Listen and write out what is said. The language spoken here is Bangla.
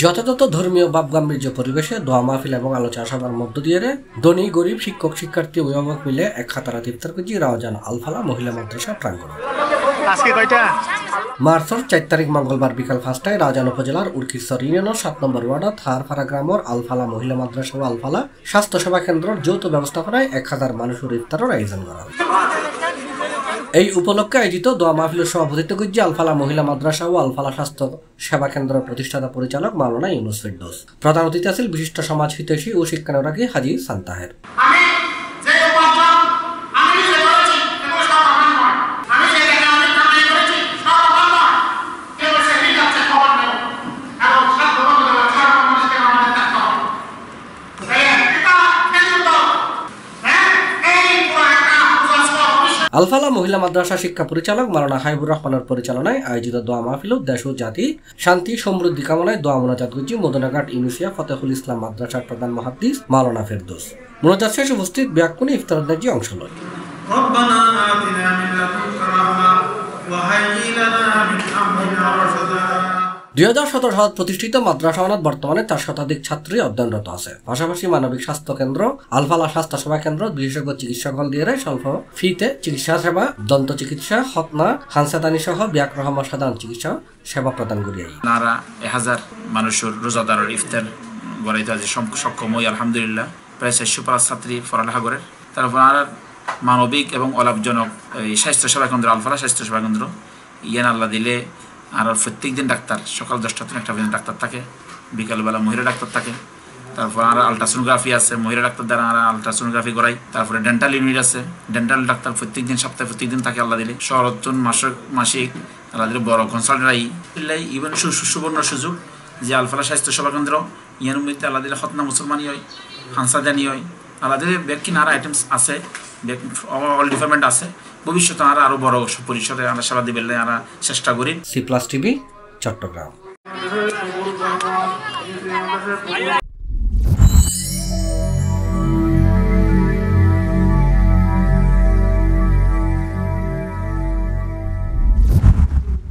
যথাযথ ধর্মীয় ভাবগাম্ভীর্য পরিবেশে দোয়া মাহফিল এবং আলোচনা সভার মধ্য দিয়ে ধনী গরিব শিক্ষক শিক্ষার্থী অভিভাবক মিলে এক খাতারাত ইফতার করছি রাওজান আলফালা মহিলা মাদ্রাসা প্রাঙ্গণ। মার্চের 4 তারিখ মঙ্গলবার বিকাল 5টায় রাওজান উপজেলার উরকিশ্বর ইউনিয়নের 7 নম্বর ওয়ার্ডত হারফাড়া গ্রামের আলফালা মহিলা মাদ্রাসা ও আলফালা স্বাস্থ্যসেবা কেন্দ্রের যৌথ ব্যবস্থাপনায় 1000 মানুষের ইফতারের আয়োজন করা হয়। এই উপলক্ষে আয়োজিত দোয়া মাহফিলের সভাপতিত্ব করছে আলফালা মহিলা মাদ্রাসা ও আলফালা স্বাস্থ্য সেবা কেন্দ্রের প্রতিষ্ঠাতা পরিচালক মাওলানা ইউনুস ফেরদৌস। প্রধান অতিথি আছেন বিশিষ্ট সমাজ হিতৈষী ও শিক্ষানুরাগী হাজী সান্তাহের। আলফালা মহিলা মাদ্রাসা শিক্ষা পরিচালক মাওলানা হাবিবুর রহমানের পরিচালনায় আয়োজিত দোয়া মাহফিল দেশ ও জাতি শান্তি সমৃদ্ধি কামনায় দোয়া মোনাজাত করছি মদনাঘাট ইউনুসিয়া ফতেহুল ইসলাম মাদ্রাসার প্রধান মুহাদ্দিস মাওলানা ফেরদৌস। মোনাজাত শেষে উপস্থিত ব্যাকুনি ইফতার দাজি অংশ লয়। 2017 সালে প্রতিষ্ঠিত মাদ্রাসা বর্তমানে 4 শতাধিক ছাত্রী অধ্যয়নরত আছে। পাশাপাশি মানবিক স্বাস্থ্য কেন্দ্র, আলফালা স্বাস্থ্য সেবা কেন্দ্র বিশেষজ্ঞ চিকিৎসক দিয়ে স্বল্প ফিতে চিকিৎসা সেবা, দন্ত চিকিৎসা, খতনা, হানসাদানি সহ ব্যাকরহম সাধারণ চিকিৎসা সেবা প্রদান করি। নারা 1000 মানুষের রোজাদারের ইফতার গড়াইতে আছে সক্ষম হই আলহামদুলিল্লাহ। প্রায় 400+ ছাত্রী পড়ালেখা করে। তারপর আর মানবিক এবং অলাভজনক এই স্বাস্থ্য সেবা কেন্দ্র আলফালা স্বাস্থ্য সেবা কেন্দ্র ইয়ান আল্লাহ দিলে আর প্রত্যেক দিন ডাক্তার সকাল 10টা থেকে 1টা পর্যন্ত ডাক্তার থাকে, বিকালবেলা মহিলা ডাক্তার থাকে। তারপর আর আলট্রাসোনোগ্রাফি আছে, মহিলা ডাক্তার দ্বারা আর আলট্রাসোনোগ্রাফি করাই। তারপরে ডেন্টাল ইউনিট আছে, ডেন্টাল ডাক্তার প্রত্যেক দিন সপ্তাহে প্রত্যেক দিন থাকে আল্লাহ দিলে। শরৎন মাসিক আল্লাহ দিলে বড় কনসালটেন্ট ইভেন সুবর্ণ সুযোগ যে আলফালা স্বাস্থ্য সেবা কেন্দ্র ইয়ার মধ্যে আল্লাহ দিলে খতনা মুসলমানি হয়, হানসাদানি হয়। আল্লাহ দিলে ব্যাকিন আর আইটেমস আছে, অল ডিপার্টমেন্ট আছে। ভবিষ্যতে আরো বড় পরিসরে আমরা সেবা দিবেন আমরা চেষ্টা করি। C+ TV Chittagong.